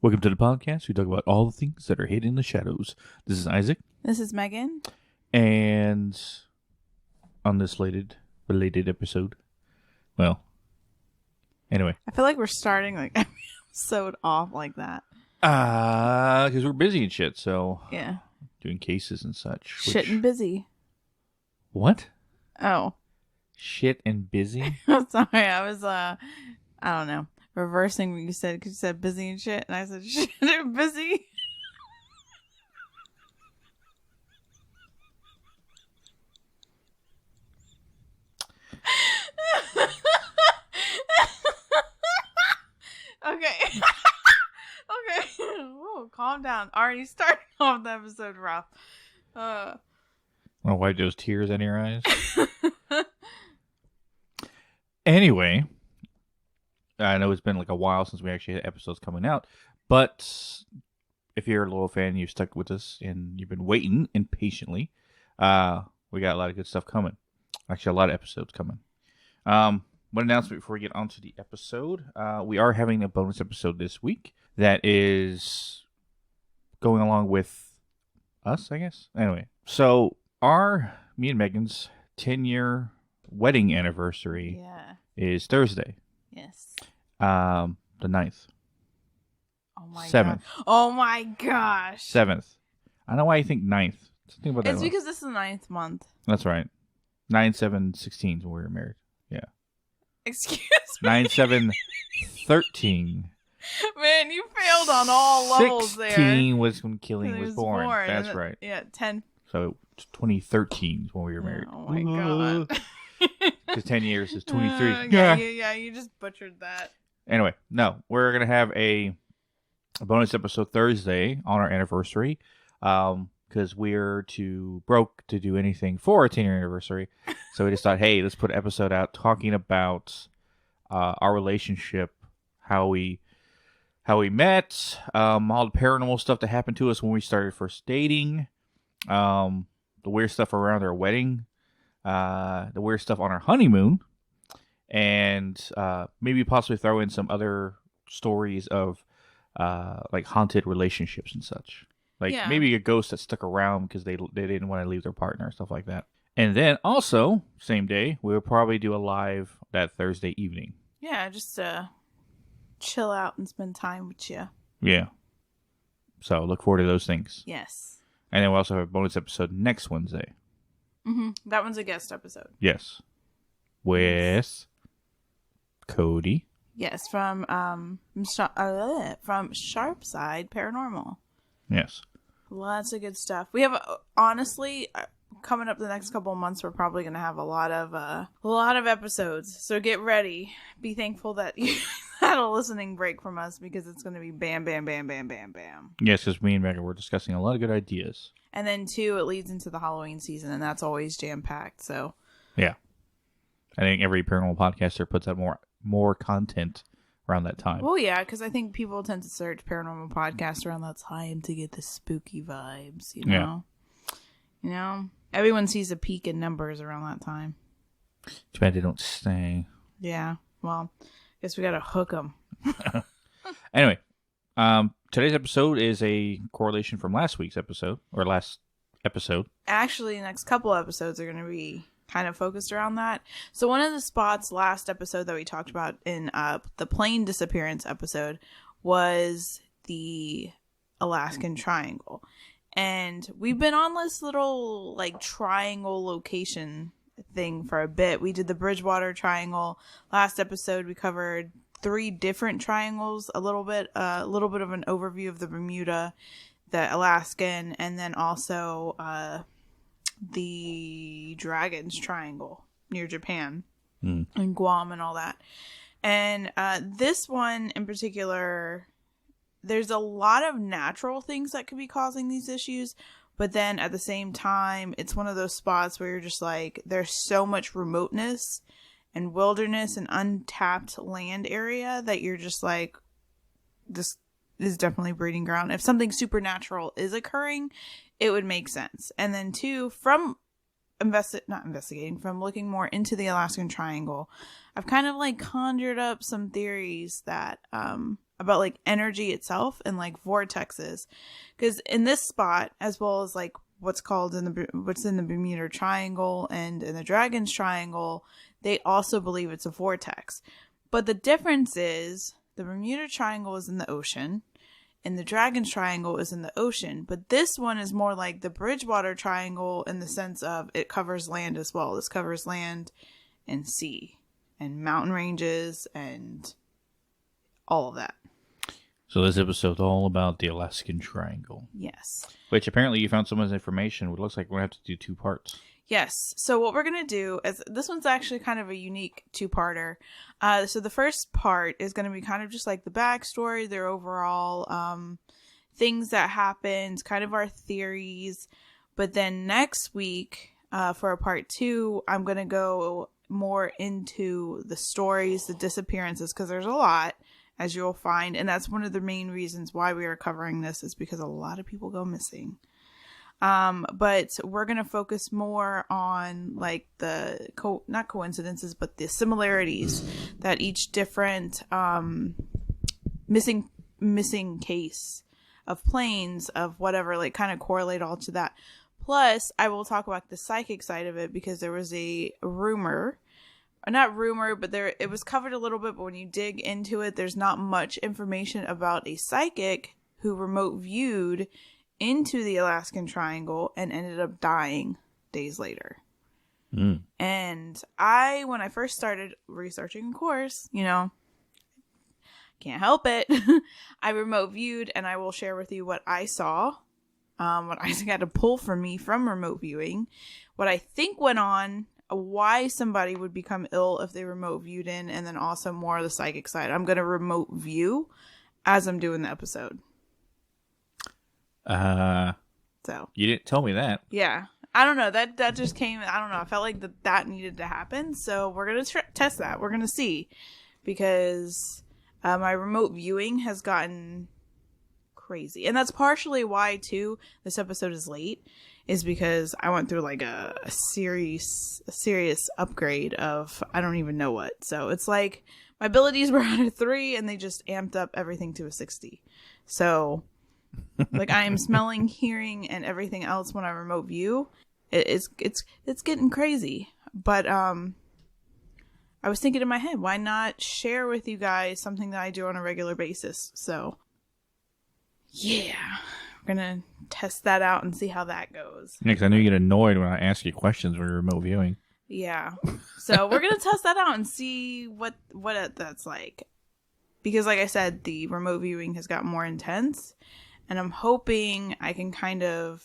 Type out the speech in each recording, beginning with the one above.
Welcome to the podcast. We talk about all the things that are hidden in the shadows. This is Isaac. This is Megan. And on this belated episode, well, anyway. I feel like we're starting like every episode off like that. Because we're busy and shit, so. Yeah. Doing cases and such. Shit and busy. What? Oh. Shit and busy? Sorry, I was, I don't know, reversing what you said, because you said busy and shit, and I said shit and busy. Okay. Okay. Whoa, calm down. Already starting off the episode rough. I'll wipe those tears out of your eyes. Anyway, I know it's been like a while since we actually had episodes coming out, but if you're a loyal fan, you've stuck with us and you've been waiting impatiently. We got a lot of good stuff coming. Actually, a lot of episodes coming. One announcement before we get on to the episode. We are having a bonus episode this week that is going along with us, I guess. Anyway, so me and Megan's 10-year wedding anniversary is Thursday. Yes. The 9th. Oh my 7th. God. Oh my gosh. 7th. I don't know why you think 9th. Think about that. It's because this is the 9th month. That's right. 9/7/16 when we were married. Yeah. Excuse me. 9/7/13. Man, you failed on all levels there. 16 was when Killing was born. That's right. Yeah, 10. So 2013 is when we were married. Oh my God. Because 10 years is 23. Yeah, you just butchered that. Anyway, no, we're going to have a bonus episode Thursday on our anniversary. Because we're too broke to do anything for our 10-year anniversary. So we just thought, hey, let's put an episode out talking about our relationship, how we met, all the paranormal stuff that happened to us when we started first dating, the weird stuff around our wedding, the weird stuff on our honeymoon, and maybe possibly throw in some other stories of like haunted relationships and such. Like maybe a ghost that stuck around because they didn't want to leave their partner, stuff like that. And then also, same day, we will probably do a live that Thursday evening. Yeah, just chill out and spend time with you. Yeah. So look forward to those things. Yes. And then we'll also have a bonus episode next Wednesday. Mm-hmm. That one's a guest episode. Yes. With Cody. Yes, from Sharpside Paranormal. Yes. Lots of good stuff. We have, honestly, coming up the next couple of months, we're probably going to have a lot of episodes. So get ready. Be thankful that you had a listening break from us, because it's going to be bam, bam, bam, bam, bam, bam. Yes, because me and Megan were discussing a lot of good ideas. And then, too, it leads into the Halloween season, and that's always jam-packed, so. Yeah. I think every paranormal podcaster puts out more content around that time. Well, yeah, because I think people tend to search paranormal podcasts around that time to get the spooky vibes, you know? Yeah. You know? Everyone sees a peak in numbers around that time. Too bad they don't stay. Yeah. Well, guess we gotta hook them. Anyway, today's episode is a correlation from last week's episode, or last episode. Actually, the next couple episodes are going to be kind of focused around that. So one of the spots last episode that we talked about in the plane disappearance episode was the Alaskan Triangle. And we've been on this little like triangle location thing for a bit. We did the Bridgewater Triangle. Last episode we covered 3 different triangles, a little bit of an overview of the Bermuda, the Alaskan, and then also the Dragon's Triangle near Japan and Guam and all that. And this one in particular, there's a lot of natural things that could be causing these issues, but then at the same time, it's one of those spots where you're just like, there's so much remoteness and wilderness and untapped land area that you're just like, this is definitely breeding ground. If something supernatural is occurring, it would make sense. And then 2, from from looking more into the Alaskan Triangle, I've kind of like conjured up some theories that about like energy itself and like vortexes. Because in this spot, as well as like what's in the Bermuda Triangle and in the Dragon's Triangle, they also believe it's a vortex. But the difference is the Bermuda Triangle is in the ocean and the Dragon's Triangle is in the ocean. But this one is more like the Bridgewater Triangle in the sense of it covers land as well. This covers land and sea and mountain ranges and all of that. So this episode's all about the Alaskan Triangle. Yes. Which apparently you found so much information. It looks like we're going to have to do 2 parts. Yes. So what we're going to do is, this one's actually kind of a unique 2-parter. So the first part is going to be kind of just like the backstory, their overall things that happened, kind of our theories. But then next week, for a part 2, I'm going to go more into the stories, the disappearances, because there's a lot, as you'll find. And that's one of the main reasons why we are covering this, is because a lot of people go missing. But we're going to focus more on like the, not coincidences, but the similarities that each different, missing case of planes of whatever, like kind of correlate all to that. Plus I will talk about the psychic side of it, because there was a rumor, not rumor, but it was covered a little bit, but when you dig into it, there's not much information about a psychic who remote viewed into the Alaskan Triangle and ended up dying days later. And when I first started researching, of course, can't help it. I remote viewed, and I will share with you what I saw, what Isaac had to pull from me from remote viewing, what I think went on, why somebody would become ill if they remote viewed in, and then also more of the psychic side. I'm going to remote view as I'm doing the episode. So you didn't tell me that. Yeah, I don't know, that just came, I don't know, I felt like that needed to happen, so we're gonna test that. We're gonna see, because my remote viewing has gotten crazy, and that's partially why too this episode is late, is because I went through like a serious upgrade of I don't even know what. So it's like my abilities were at a 3 and they just amped up everything to a 60. So like I am smelling, hearing, and everything else when I remote view. It's getting crazy. But I was thinking in my head, why not share with you guys something that I do on a regular basis? So yeah, we're gonna test that out and see how that goes. Because I know you get annoyed when I ask you questions when you're remote viewing. Yeah, so we're gonna test that out and see what that's like. Because like I said, the remote viewing has got more intense. And I'm hoping I can kind of...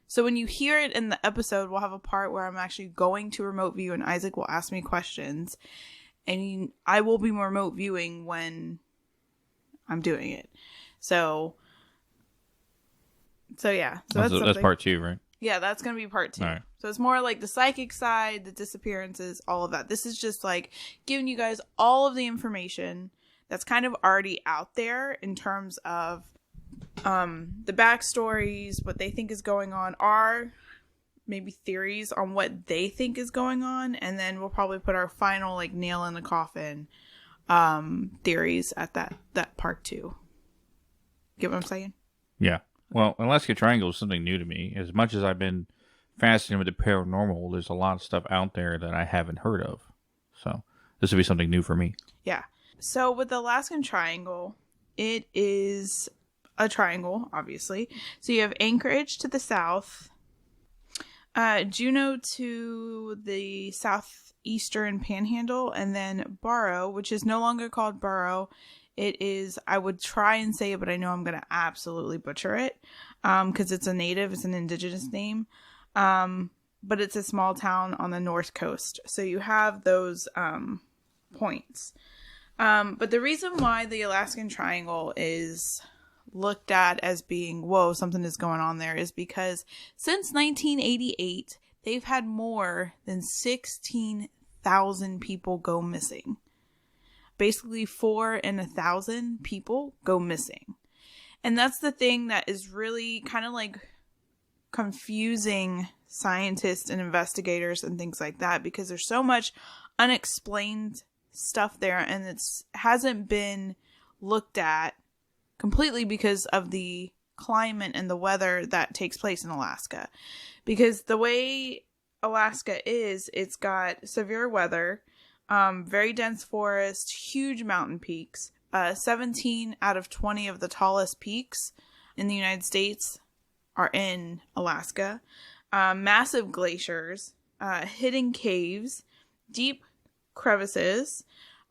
So when you hear it in the episode, we'll have a part where I'm actually going to remote view and Isaac will ask me questions. And I will be remote viewing when I'm doing it. So yeah. So that's part 2, right? Yeah, that's going to be part 2. All right. So it's more like the psychic side, the disappearances, all of that. This is just like giving you guys all of the information that's kind of already out there in terms of the backstories, what they think is going on, are maybe theories on what they think is going on, and then we'll probably put our final like nail in the coffin theories at that part 2. Get what I'm saying? Yeah. Well, Alaskan Triangle is something new to me. As much as I've been fascinated with the paranormal, there's a lot of stuff out there that I haven't heard of. So this would be something new for me. Yeah. So with the Alaskan Triangle, it is a triangle, obviously. So you have Anchorage to the south, Juneau to the southeastern panhandle, and then Barrow, which is no longer called Barrow. It is, I would try and say it, but I know I'm going to absolutely butcher it, because it's an indigenous name. But it's a small town on the north coast. So you have those points. But the reason why the Alaskan Triangle is looked at as being, whoa, something is going on there, is because since 1988, they've had more than 16,000 people go missing. Basically 4 in 1,000 people go missing. And that's the thing that is really kind of like confusing scientists and investigators and things like that, because there's so much unexplained stuff there, and it hasn't been looked at completely because of the climate and the weather that takes place in Alaska. Because the way Alaska is, it's got severe weather, very dense forest, huge mountain peaks. 17 out of 20 of the tallest peaks in the United States are in Alaska. Massive glaciers, hidden caves, deep crevices.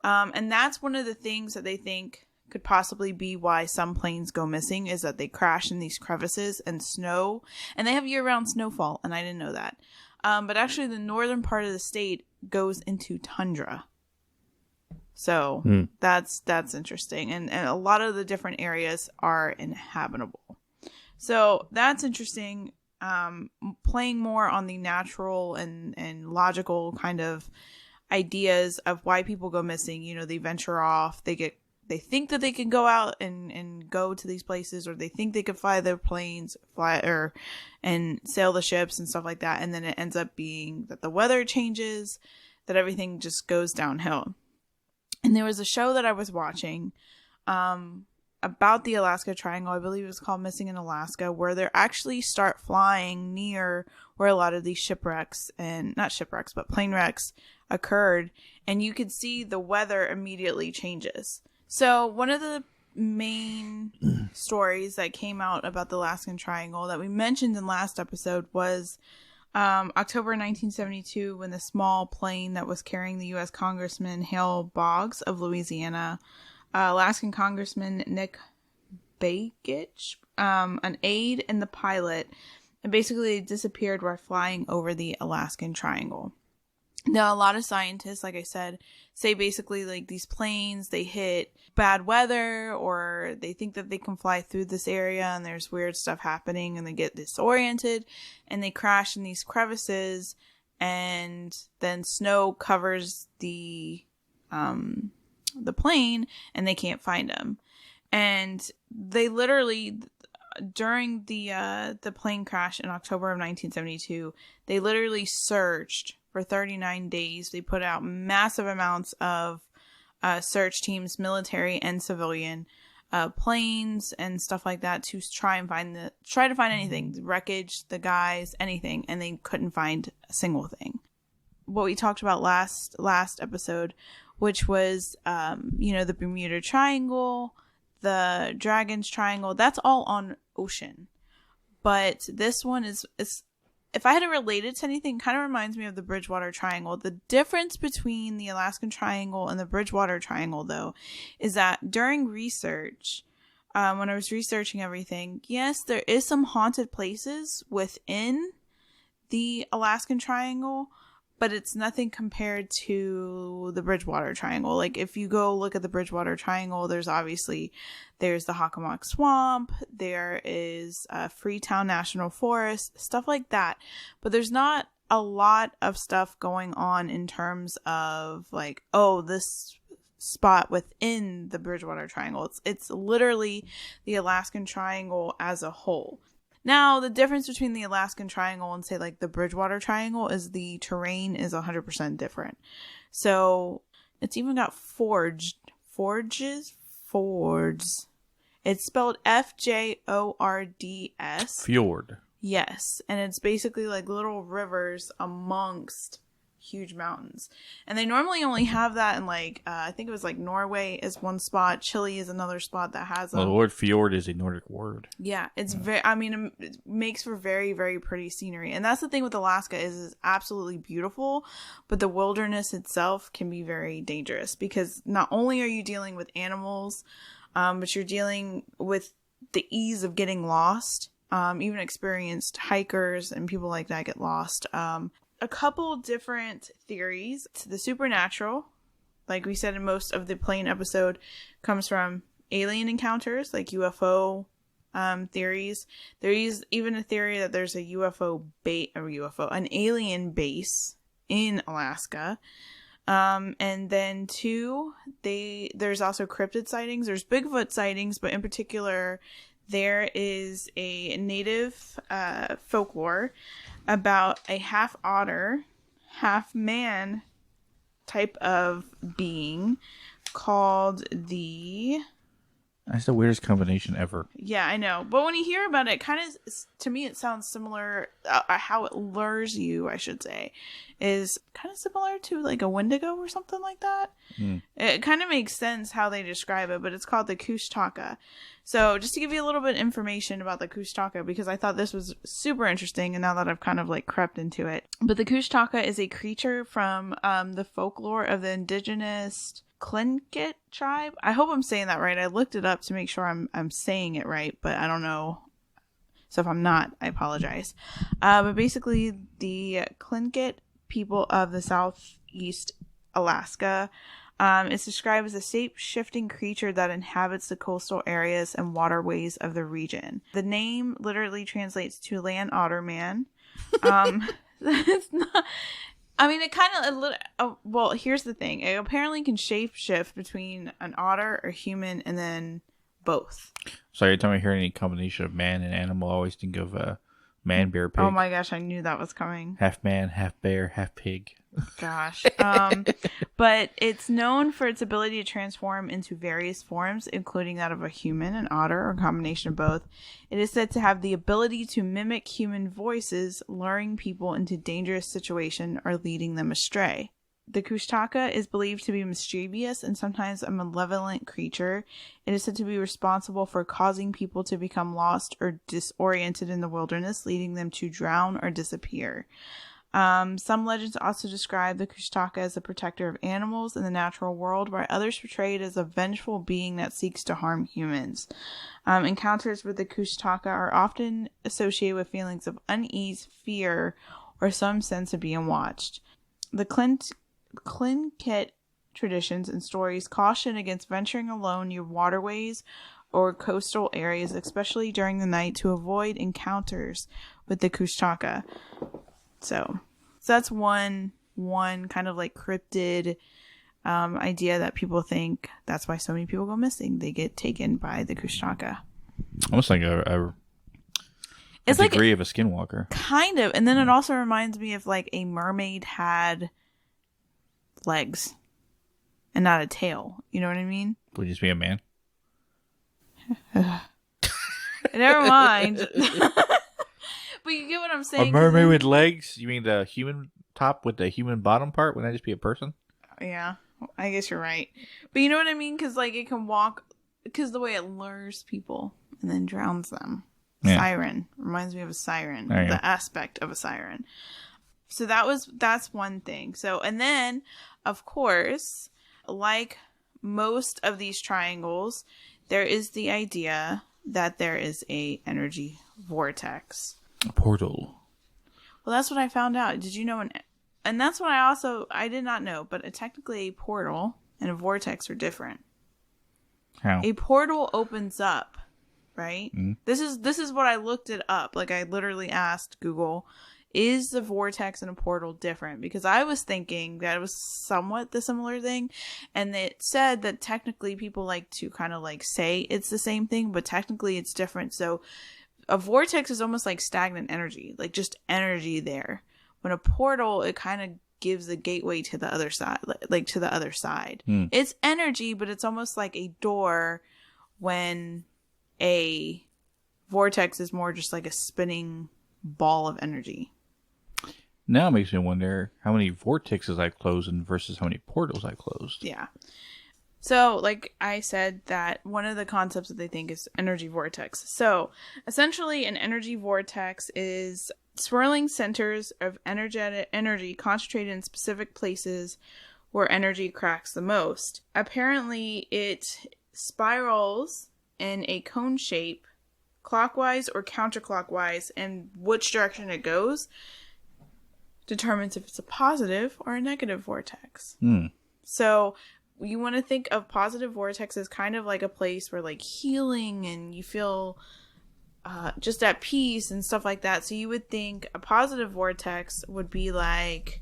And that's one of the things that they think could possibly be why some planes go missing, is that they crash in these crevices and snow. And they have year-round snowfall, and I didn't know that. But actually the northern part of the state goes into tundra. So that's interesting. And a lot of the different areas are inhabitable. So that's interesting. Playing more on the natural and logical kind of ideas of why people go missing. You know, they venture off, they think that they can go out and go to these places, or they think they could fly their planes, and sail the ships and stuff like that. And then it ends up being that the weather changes, that everything just goes downhill. And there was a show that I was watching, about the Alaska Triangle. I believe it was called Missing in Alaska, where they actually start flying near where a lot of these shipwrecks, and not shipwrecks, but plane wrecks occurred. And you could see the weather immediately changes. So one of the main stories that came out about the Alaskan Triangle that we mentioned in last episode was October 1972, when the small plane that was carrying the U.S. Congressman Hale Boggs of Louisiana, Alaskan Congressman Nick Begich, an aide, and the pilot, and basically disappeared while flying over the Alaskan Triangle. Now, a lot of scientists, like I said, say basically like these planes, they hit bad weather, or they think that they can fly through this area and there's weird stuff happening, and they get disoriented and they crash in these crevices, and then snow covers the plane and they can't find them. And they literally, during the plane crash in October of 1972, they literally searched for 39 days. They put out massive amounts of search teams, military and civilian, planes and stuff like that, to try to find anything, the wreckage, the guys, anything, and they couldn't find a single thing. What we talked about last episode, which was the Bermuda Triangle, the Dragon's Triangle, that's all on ocean. But this one is if I had to relate it to anything, it kind of reminds me of the Bridgewater Triangle. The difference between the Alaskan Triangle and the Bridgewater Triangle, though, is that during research, when I was researching everything, yes, there is some haunted places within the Alaskan Triangle, but it's nothing compared to the Bridgewater Triangle. Like, if you go look at the Bridgewater Triangle, there's the Hockomock Swamp, there is Freetown National Forest, stuff like that. But there's not a lot of stuff going on in terms of like, oh, this spot within the Bridgewater Triangle. It's literally the Alaskan Triangle as a whole. Now, the difference between the Alaskan Triangle and, say, like, the Bridgewater Triangle is the terrain is 100% different. So, it's even got fords. It's spelled Fjords. Fjord. Yes, and it's basically like little rivers amongst huge mountains. And they normally only have that in, like, I think it was like Norway is one spot, Chile is another spot that has them. Well, the word fjord is a Nordic word. Yeah, it's it makes for very, very pretty scenery. And that's the thing with Alaska, is it's absolutely beautiful, but the wilderness itself can be very dangerous, because not only are you dealing with animals, but you're dealing with the ease of getting lost. Even experienced hikers and people like that get lost. A couple different theories. The supernatural, like we said in most of the plane episode, comes from alien encounters, like UFO theories. There is even a theory that there's a an alien base in Alaska. And then there's also cryptid sightings. There's Bigfoot sightings, but in particular, there is a native folklore about a half otter, half man type of being called the That's the weirdest combination ever. Yeah, I know. But when you hear about it, kind of, to me, it sounds similar. How it lures you, I should say, is kind of similar to like a Wendigo or something like that. It kind of makes sense how they describe it, but it's called the Kushtaka. So just to give you a little bit of information about the Kushtaka, because I thought this was super interesting, and now that I've kind of like crept into it. But the Kushtaka is a creature from the folklore of the indigenous Tlingit tribe. I hope I'm saying that right. I looked it up to make sure I'm saying it right, but I don't know. So if I'm not, I apologize. But basically, the Tlingit people of the southeast Alaska, it's described as a shape-shifting creature that inhabits the coastal areas and waterways of the region. The name literally translates to land otter man. It's not. I mean, it kind of, well, here's the thing. It apparently can shape-shift between an otter or human and then both. So every time I hear any combination of man and animal, I always think of man, bear, pig. Oh my gosh, I knew that was coming. Half man, half bear, half pig. Gosh. But it's known for its ability to transform into various forms, including that of a human, an otter, or a combination of both. It is said to have the ability to mimic human voices, luring people into dangerous situations or leading them astray. The Kushtaka is believed to be mischievous and sometimes a malevolent creature. It is said to be responsible for causing people to become lost or disoriented in the wilderness, leading them to drown or disappear. Some legends also describe the Kushtaka as a protector of animals in the natural world, while others portray it as a vengeful being that seeks to harm humans. Encounters with the Kushtaka are often associated with feelings of unease, fear, or some sense of being watched. The Tlingit traditions and stories caution against venturing alone near waterways or coastal areas, especially during the night, to avoid encounters with the Kushtaka. So that's one kind of like cryptid idea that people think that's why so many people go missing. They get taken by the Kushtaka. Almost like a degree of a skinwalker. Kind of. And then it also reminds me of like a mermaid had legs and not a tail. You know what I mean? Would you just be a man? Never mind. But you get what I'm saying. A mermaid with legs? You mean the human top with the human bottom part? Wouldn't that just be a person? Yeah, I guess you're right. But you know what I mean? Because like it can walk, because the way it lures people and then drowns them. Yeah. Siren. Reminds me of a siren. The aspect of a siren. So that's one thing. So, and then, of course, like most of these triangles, there is the idea that there is a energy vortex. A portal. Well, that's what I found out. Did you know? And that's what I did not know, but technically a portal and a vortex are different. How? A portal opens up, right? Mm-hmm. This is what I looked it up. Like I literally asked Google, is the vortex and a portal different? Because I was thinking that it was somewhat the similar thing. And it said that technically people like to kind of like say it's the same thing, but technically it's different. So a vortex is almost like stagnant energy, like just energy there. When a portal, it kind of gives a gateway to the other side, like to the other side. It's energy, but it's almost like a door, when a vortex is more just like a spinning ball of energy. Now it makes me wonder how many vortexes I've closed versus how many portals I closed. Yeah. So, like I said, that one of the concepts that they think is energy vortex. So, essentially, an energy vortex is swirling centers of energetic energy concentrated in specific places where energy cracks the most. Apparently, it spirals in a cone shape, clockwise or counterclockwise, and which direction it goes determines if it's a positive or a negative vortex. So you want to think of positive vortex as kind of like a place where like healing and you feel just at peace and stuff like that. So you would think a positive vortex would be like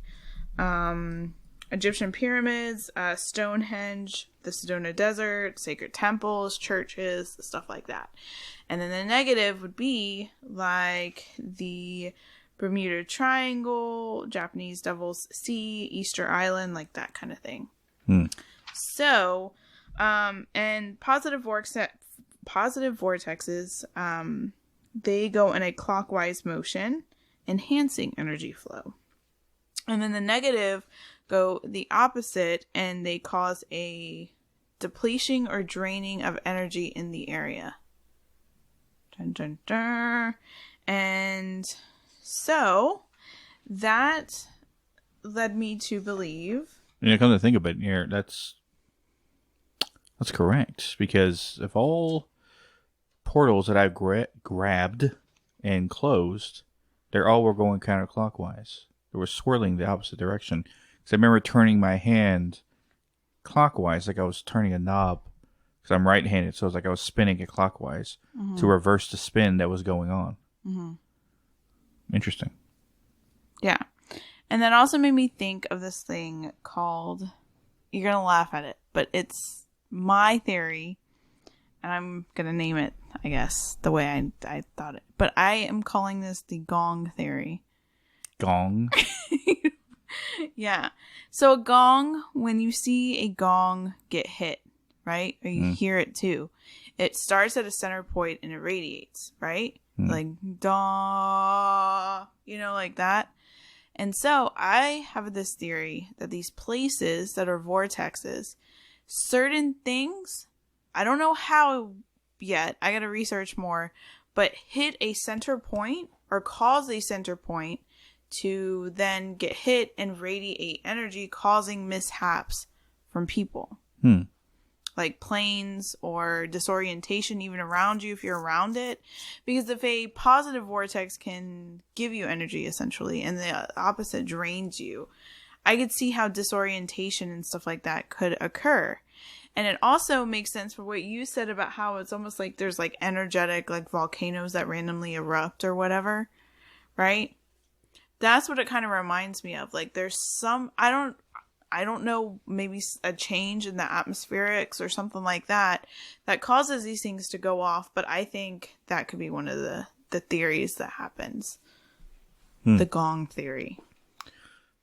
Egyptian pyramids, Stonehenge, the Sedona Desert, sacred temples, churches, stuff like that. And then the negative would be like the Bermuda Triangle, Japanese Devil's Sea, Easter Island, like that kind of thing. So, and positive positive vortexes, they go in a clockwise motion, enhancing energy flow. And then the negative go the opposite, and they cause a depletion or draining of energy in the area. Dun, dun, dun. And so that led me to believe. Come to think of it, here, that's correct, because if all portals that I've grabbed and closed, they all were going counterclockwise. They were swirling the opposite direction. Because I remember turning my hand clockwise, like I was turning a knob, because I'm right-handed, so it was like I was spinning it clockwise to reverse the spin that was going on. Interesting. Yeah. And that also made me think of this thing called, you're going to laugh at it, but it's my theory, and I'm going to name it, I guess, the way I thought it. But I am calling this the Gong theory. Gong? Yeah. So a gong, when you see a gong get hit, right? Or you hear it too, it starts at a center point and it radiates, right? Like, da, like that. And so I have this theory that these places that are vortexes, certain things, I don't know how yet, I gotta research more, but hit a center point or cause a center point to then get hit and radiate energy, causing mishaps from people. Like planes or disorientation even around you if you're around it. Because if a positive vortex can give you energy, essentially, and the opposite drains you, I could see how disorientation and stuff like that could occur. And it also makes sense for what you said about how it's almost like there's like energetic like volcanoes that randomly erupt or whatever, right? That's what it kind of reminds me of. Like there's some, I don't know, maybe a change in the atmospherics or something like that that causes these things to go off. But I think that could be one of the theories that happens. The Gong theory.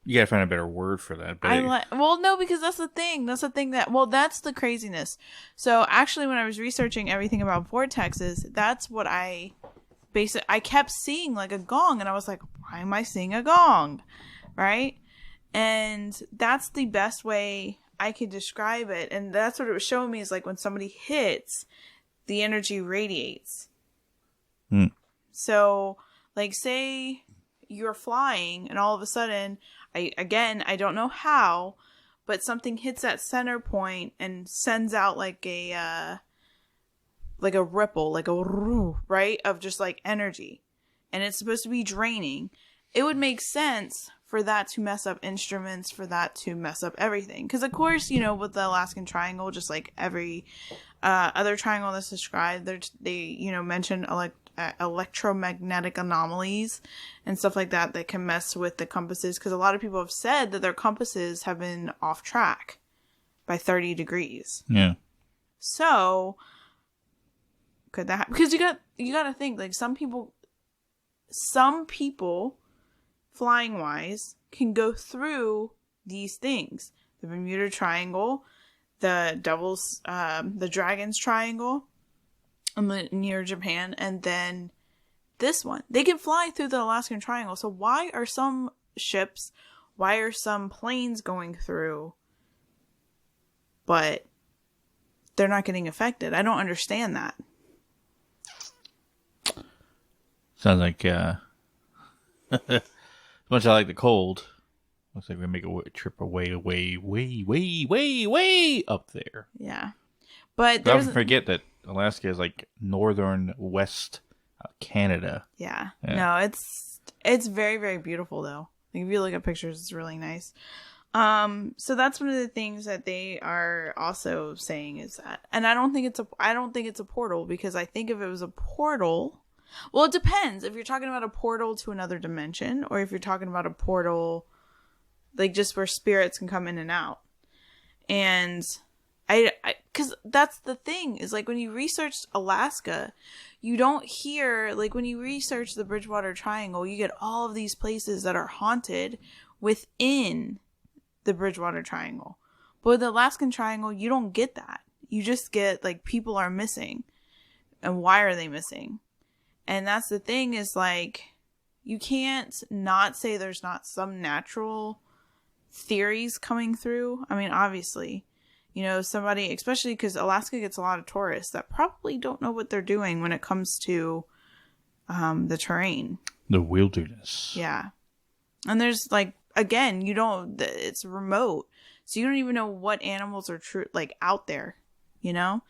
You gotta find a better word for that. But well, no, because that's the thing. That's the thing that's the craziness. So actually, when I was researching everything about vortexes, that's what I kept seeing like a gong, and I was like, why am I seeing a gong? Right? And that's the best way I could describe it. And that's what it was showing me is like when somebody hits, the energy radiates. So like say you're flying and all of a sudden, I don't know how, but something hits that center point and sends out like a ripple, like a right of just like energy. And it's supposed to be draining. It would make sense for that to mess up instruments, for that to mess up everything. Because, of course, with the Alaskan Triangle, just like every other triangle that's described, they mention electromagnetic anomalies and stuff like that can mess with the compasses. Because a lot of people have said that their compasses have been off track by 30 degrees. Yeah. So, could that happen? Because you got to think, like, some people flying wise can go through these things, the Bermuda Triangle, the Dragon's Triangle near Japan, and then this one, they can fly through the Alaskan Triangle. So why are some planes going through but they're not getting affected? I don't understand that. Sounds like as much as I like the cold, looks like we make a trip way up there. Yeah. But I often forget that Alaska is like northern west Canada. Yeah. No, it's very, very beautiful though. Like, if you look at pictures, it's really nice. So that's one of the things that they are also saying is that, and I don't think it's a portal, because I think if it was a portal, well, it depends if you're talking about a portal to another dimension, or if you're talking about a portal like just where spirits can come in and out. And because that's the thing, is like when you research Alaska, you don't hear, like when you research the Bridgewater Triangle, you get all of these places that are haunted within the Bridgewater Triangle. But with the Alaskan Triangle, you don't get that. You just get like people are missing. And why are they missing? And that's the thing is, like, you can't not say there's not some natural theories coming through. I mean, obviously, you know, somebody, especially because Alaska gets a lot of tourists that probably don't know what they're doing when it comes to the terrain. The wilderness. Yeah. And there's, like, again, it's remote. So you don't even know what animals are out there, you know?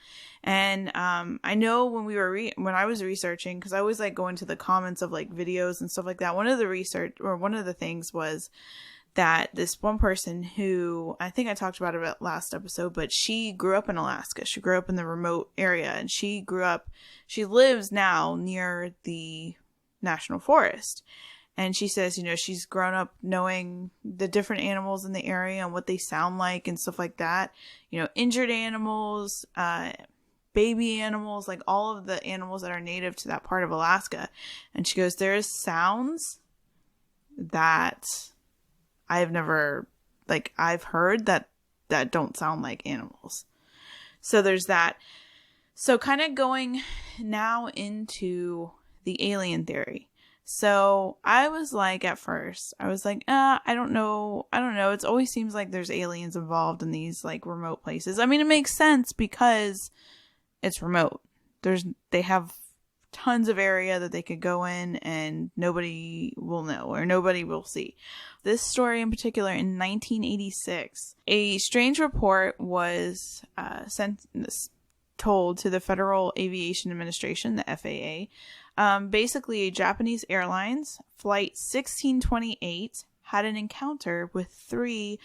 And I know when I was researching, because I always like go into the comments of like videos and stuff like that. One of the things was that this one person who, I think I talked about it last episode, but she grew up in Alaska. She grew up in the remote area, and she lives now near the national forest. And she says, you know, she's grown up knowing the different animals in the area and what they sound like and stuff like that. You know, injured animals, baby animals, like all of the animals that are native to that part of Alaska. And she goes, there's sounds that I've heard that don't sound like animals. So there's that. So kind of going now into the alien theory. So I was like, at first, I was like, I don't know. It always seems like there's aliens involved in these like remote places. I mean, it makes sense because it's remote. They have tons of area that they could go in and nobody will know or nobody will see. This story in particular, in 1986, a strange report was told to the Federal Aviation Administration, the FAA. Basically, a Japanese Airlines flight 1628 had an encounter with 3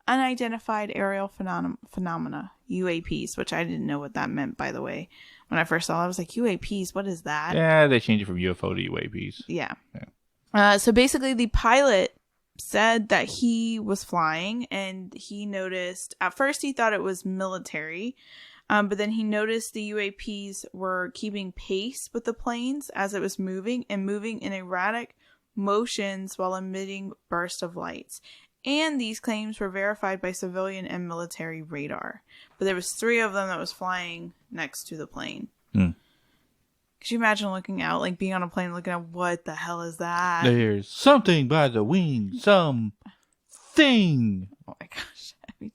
unidentified aerial phenomena, UAPs, which I didn't know what that meant, by the way. When I first saw it, I was like, UAPs, what is that? Yeah, they changed it from UFO to UAPs. Yeah. So basically, the pilot said that he was flying and he noticed, at first he thought it was military, but then he noticed the UAPs were keeping pace with the planes as it was moving in erratic motions while emitting bursts of lights. And these claims were verified by civilian and military radar. But there was 3 of them that was flying next to the plane. Could you imagine looking out, like being on a plane looking at what the hell is that? There's something by the wing. Something. Oh my gosh, every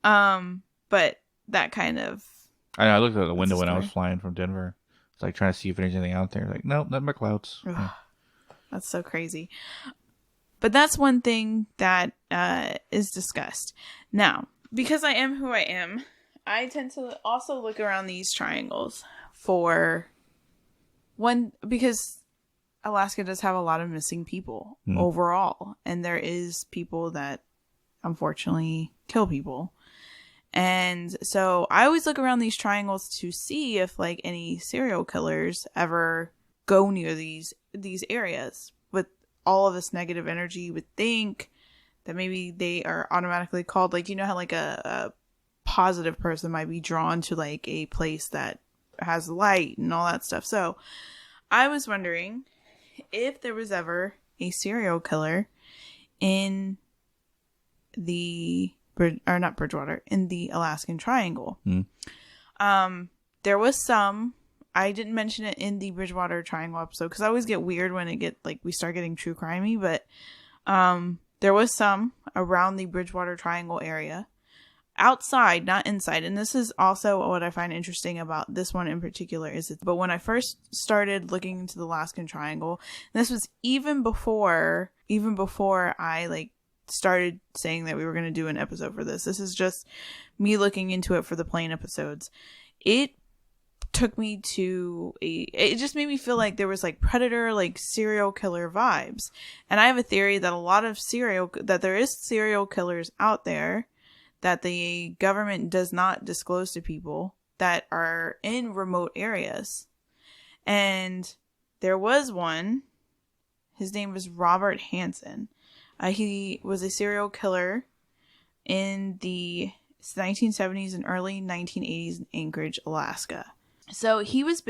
time. But that kind of... I looked out the window when I was flying from Denver. It's like trying to see if there's anything out there. Like, nope, nothing but clouds. Yeah. That's so crazy. But that's one thing that is discussed. Now, because I am who I am, I tend to also look around these triangles for one, because Alaska does have a lot of missing people overall. And there is people that unfortunately kill people. And so I always look around these triangles to see if like any serial killers ever go near these areas. With all of this negative energy, you would think that maybe they are automatically called, like, you know how like a positive person might be drawn to like a place that has light and all that stuff. So I was wondering if there was ever a serial killer in the in the Alaskan Triangle. There was some. I didn't mention it in the Bridgewater Triangle episode because I always get weird when we start getting true crimey, but there was some around the Bridgewater Triangle area. Outside, not inside. And this is also what I find interesting about this one in particular but when I first started looking into the Alaskan Triangle, and this was even before I like started saying that we were going to do an episode for this. This is just me looking into it for the plane episodes. It took me to it just made me feel like there was like predator, like serial killer vibes. And I have a theory that that there is serial killers out there that the government does not disclose to people that are in remote areas. And there was one, his name was Robert Hansen. He was a serial killer in the 1970s and early 1980s in Anchorage, Alaska. So he was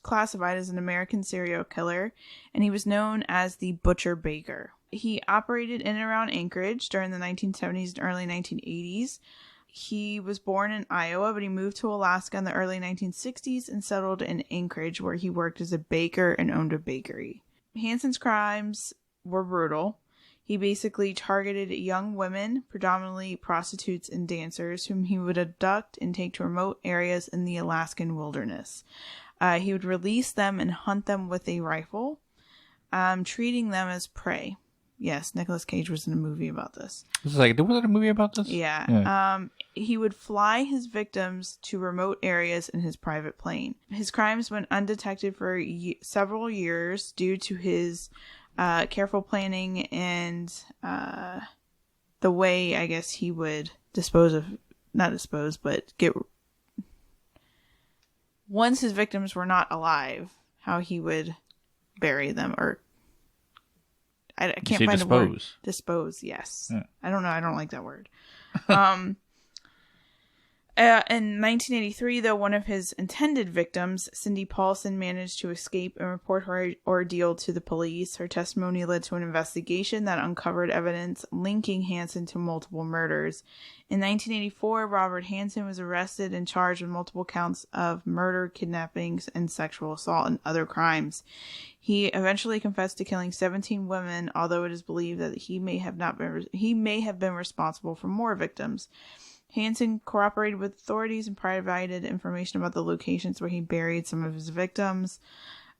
classified as an American serial killer, and he was known as the Butcher Baker. He operated in and around Anchorage during the 1970s and early 1980s. He was born in Iowa, but he moved to Alaska in the early 1960s and settled in Anchorage, where he worked as a baker and owned a bakery. Hansen's crimes were brutal. He basically targeted young women, predominantly prostitutes and dancers, whom he would abduct and take to remote areas in the Alaskan wilderness. He would release them and hunt them with a rifle, treating them as prey. Yes, Nicolas Cage was in a movie about this. Was there a movie about this? Yeah. He would fly his victims to remote areas in his private plane. His crimes went undetected for several years due to his careful planning and the way, I guess, he would once his victims were not alive, how he would bury them, or I can't find a word. Dispose, yes. Yeah. I don't know. I don't like that word. In 1983, though, one of his intended victims, Cindy Paulson, managed to escape and report her ordeal to the police. Her testimony led to an investigation that uncovered evidence linking Hansen to multiple murders. In 1984, Robert Hansen was arrested and charged with multiple counts of murder, kidnappings, and sexual assault and other crimes. He eventually confessed to killing 17 women, although it is believed that he may have been responsible for more victims. Hansen cooperated with authorities and provided information about the locations where he buried some of his victims.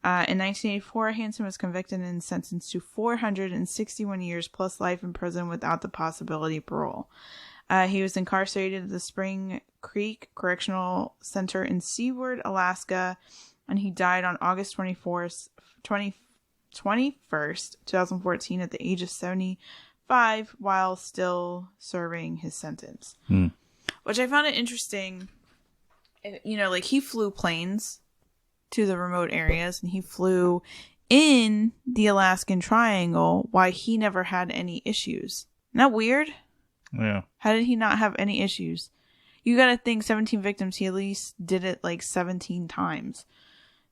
In 1984, Hansen was convicted and sentenced to 461 years plus life in prison without the possibility of parole. He was incarcerated at the Spring Creek Correctional Center in Seward, Alaska, and he died on August 21st, 2014 at the age of 75 while still serving his sentence. Which I found it interesting. You know, like, he flew planes to the remote areas, and he flew in the Alaskan Triangle, why he never had any issues. Isn't that weird? Yeah. How did he not have any issues? You gotta think 17 victims, he at least did it like 17 times.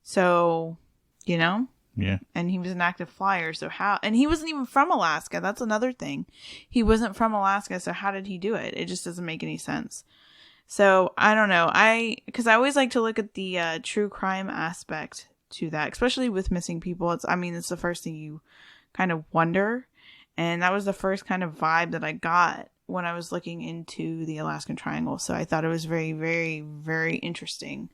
So, you know? Yeah. And he was an active flyer, so how... And he wasn't even from Alaska. That's another thing. He wasn't from Alaska, so how did he do it? It just doesn't make any sense. So, I don't know. Because I always like to look at the true crime aspect to that, especially with missing people. It's the first thing you kind of wonder. And that was the first kind of vibe that I got when I was looking into the Alaskan Triangle. So I thought it was very, very, very interesting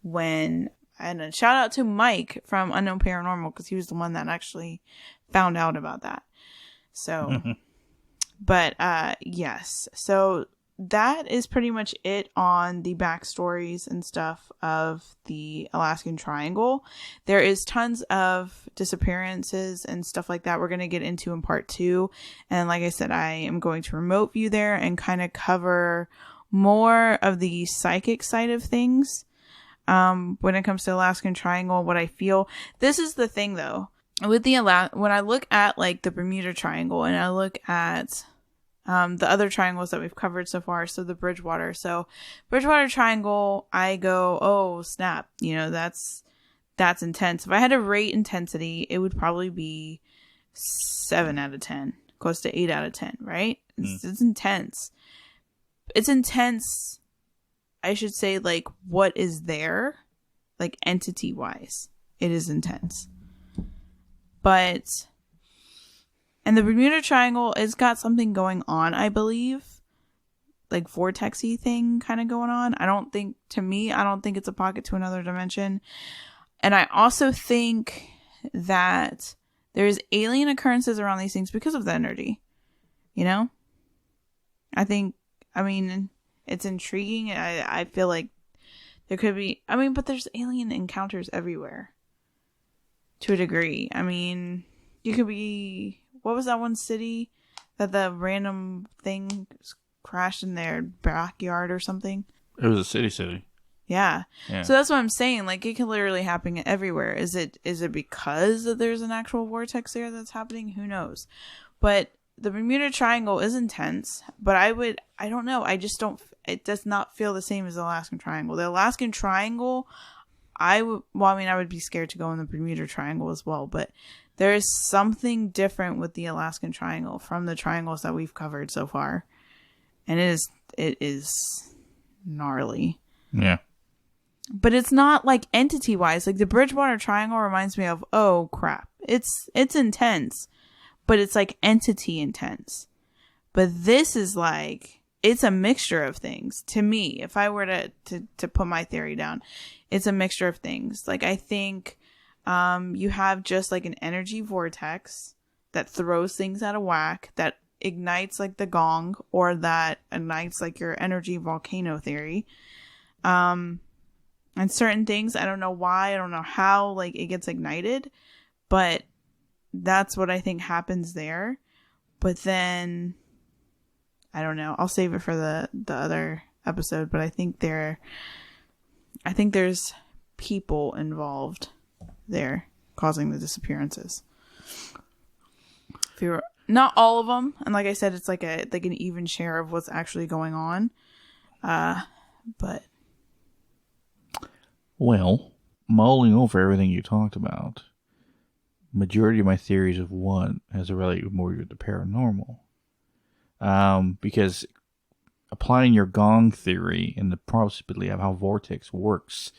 when... And a shout out to Mike from Unknown Paranormal, because he was the one that actually found out about that. So, but yes. So that is pretty much it on the backstories and stuff of the Alaskan Triangle. There is tons of disappearances and stuff like that we're going to get into in part 2. And like I said, I am going to remote view there and kind of cover more of the psychic side of things. When it comes to Alaskan Triangle, what I feel, this is the thing though, with the when I look at like the Bermuda Triangle and I look at the other triangles that we've covered so far, so the Bridgewater Triangle, I go, oh snap, you know, that's intense. If I had to rate intensity, it would probably be 7 out of 10, close to 8 out of 10, right? It's intense. It's intense. I should say, like, what is there, like, entity-wise, it is intense. But, and the Bermuda Triangle, it's got something going on, I believe. Like, vortexy thing kind of going on. I don't think it's a pocket to another dimension. And I also think that there's alien occurrences around these things because of the energy. You know? It's intriguing. I feel like there could be... but there's alien encounters everywhere. To a degree. You could be... What was that one city that the random thing crashed in their backyard or something? It was a city. Yeah. So that's what I'm saying. Like, it can literally happen everywhere. Is it because there's an actual vortex there that's happening? Who knows? But... the Bermuda Triangle is intense, but I don't know. It does not feel the same as the Alaskan Triangle. The Alaskan Triangle, I would be scared to go in the Bermuda Triangle as well, but there is something different with the Alaskan Triangle from the triangles that we've covered so far. And it is gnarly. Yeah. But it's not like entity wise. Like the Bridgewater Triangle reminds me of, oh crap. It's intense, but it's like entity intense. But this is like, it's a mixture of things to me. If I were to put my theory down, it's a mixture of things. Like I think you have just like an energy vortex that throws things out of whack, that ignites like the Gong, or that ignites like your energy volcano theory. And certain things, I don't know why, I don't know how, like it gets ignited, but that's what I think happens there. But then I don't know, I'll save it for the other episode, but I think there's people involved there causing the disappearances. Not all of them, and like I said, it's like an even share of what's actually going on. But well, mulling over everything you talked about, majority of my theories of one has a relate more with the paranormal. Because applying your Gong theory and the possibility of how vortex works,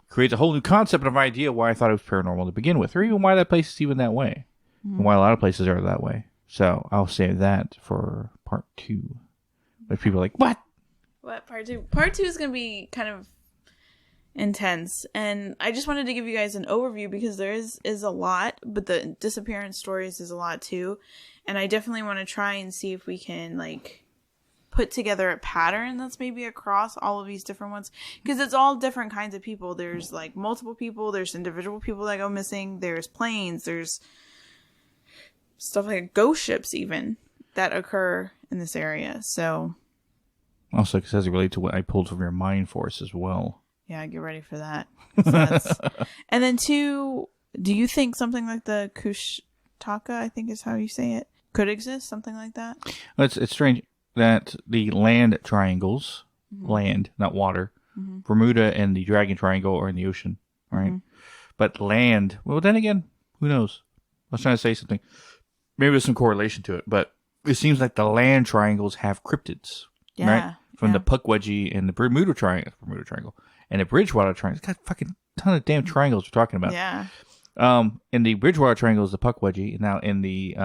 creates a whole new concept of idea why I thought it was paranormal to begin with, or even why that place is even that way, and why a lot of places are that way. So I'll save that for part 2. But people are like, what? What part 2? Part 2 is going to be kind of intense, and I just wanted to give you guys an overview because there is a lot, but the disappearance stories is a lot too, and I definitely want to try and see if we can like put together a pattern that's maybe across all of these different ones, because it's all different kinds of people. There's like multiple people, there's individual people that go missing, there's planes, there's stuff like ghost ships even that occur in this area. So also, because it relates to what I pulled from your mind force as well. Yeah, get ready for that. So and then 2, do you think something like the Kushtaka, I think is how you say it, could exist? Something like that? It's strange that the land triangles, land, not water, Bermuda and the Dragon Triangle are in the ocean, right? But land, well, then again, who knows? I was trying to say something. Maybe there's some correlation to it, but it seems like the land triangles have cryptids, right? From the Pukwudgie and the Bermuda Triangle. And the Bridgewater Triangle. It's got a fucking ton of damn triangles we're talking about. Yeah. In the Bridgewater Triangle is the Pukwudgie. Now in the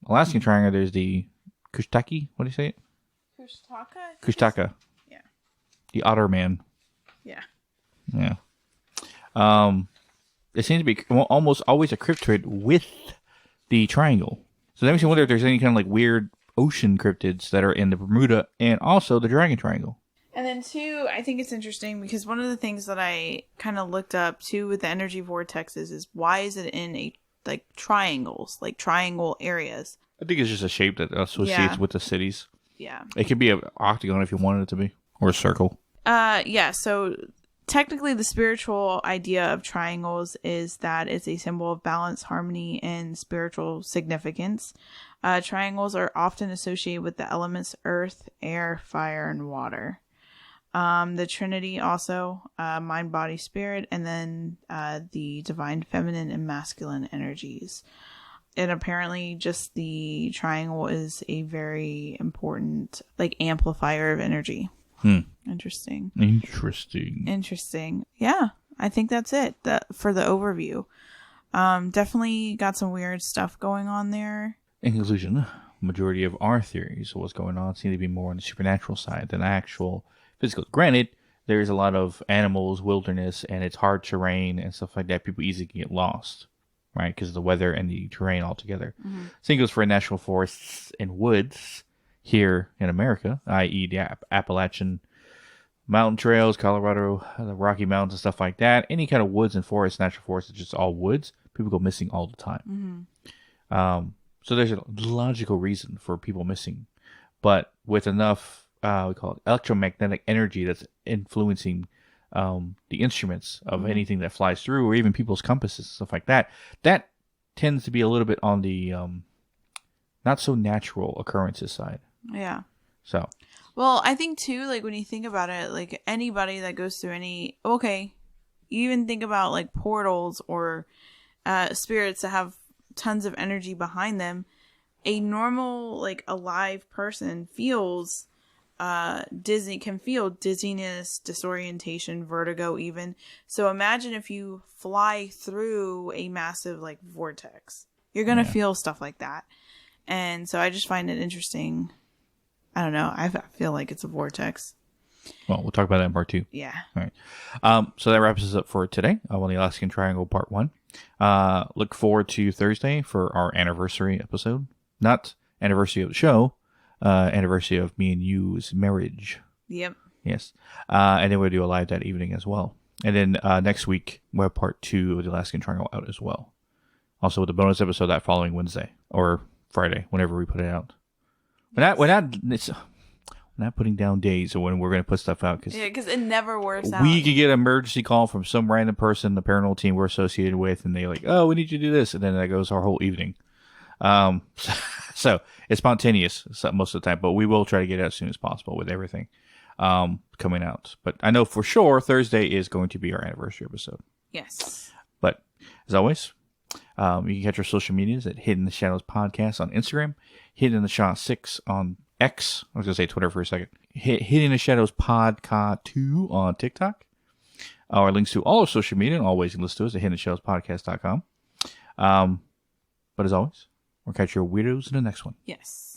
Alaskan Triangle, there's the Kushtaki. What do you say it? Kushtaka. Yeah. The Otter Man. Yeah. Yeah. It seems to be almost always a cryptid with the triangle. So that makes me wonder if there's any kind of like weird ocean cryptids that are in the Bermuda and also the Dragon Triangle. And then 2, I think it's interesting because one of the things that I kind of looked up too with the energy vortexes is why is it in like triangles, like triangle areas? I think it's just a shape that associates with the cities. Yeah. It could be an octagon if you wanted it to be, or a circle. Yeah. So technically the spiritual idea of triangles is that it's a symbol of balance, harmony, and spiritual significance. Triangles are often associated with the elements earth, air, fire, and water. The Trinity also, mind, body, spirit, and then the divine feminine and masculine energies. And apparently just the triangle is a very important like amplifier of energy. Interesting. Yeah, I think that's it for the overview. Definitely got some weird stuff going on there. In conclusion, majority of our theories of what's going on seem to be more on the supernatural side than actual physical. Granted, there's a lot of animals, wilderness, and it's hard terrain and stuff like that. People easily can get lost, right? Because of the weather and the terrain altogether. Same goes for national forests and woods here in America, i.e. the Appalachian mountain trails, Colorado, the Rocky Mountains and stuff like that. Any kind of woods and forests, natural forests, it's just all woods. People go missing all the time. So there's a logical reason for people missing. But with enough, we call it electromagnetic energy that's influencing the instruments of anything that flies through, or even people's compasses, stuff like that, that tends to be a little bit on the not so natural occurrences side. Yeah. So. Well, I think too, like when you think about it, like anybody that goes through you even think about like portals or spirits that have tons of energy behind them. a normal, like, alive person feels can feel dizziness, disorientation, vertigo even. So imagine if you fly through a massive, like, vortex. You're going to feel stuff like that. And so I just find it interesting. I don't know. I feel like it's a vortex. Well, we'll talk about that in part 2. Yeah. All right. So that wraps us up for today on the Alaskan Triangle part 1. Look forward to Thursday for our anniversary episode. Not anniversary of the show. Anniversary of me and you's marriage. Yep. Yes. And then we'll do a live that evening as well. And then next week, we'll have part 2 of the Alaskan Triangle out as well. Also with the bonus episode that following Wednesday or Friday, whenever we put it out. We're not putting down days when we're going to put stuff out. Because it never works out. We could get an emergency call from some random person, the paranormal team we're associated with, and they're like, oh, we need you to do this. And then that goes our whole evening. So it's spontaneous most of the time, but we will try to get it out as soon as possible with everything coming out. But I know for sure Thursday is going to be our anniversary episode. Yes. But as always, you can catch our social medias at Hidden in the Shadows Podcast on Instagram, Hidden in the Shadows 6 on X. I was going to say Twitter for a second. Hidden in the Shadows Podcast 2 on TikTok. Our links to all of social media and always you can listen to us at hiddenshadowspodcast.com. But as always, we'll catch your weirdos in the next one. Yes.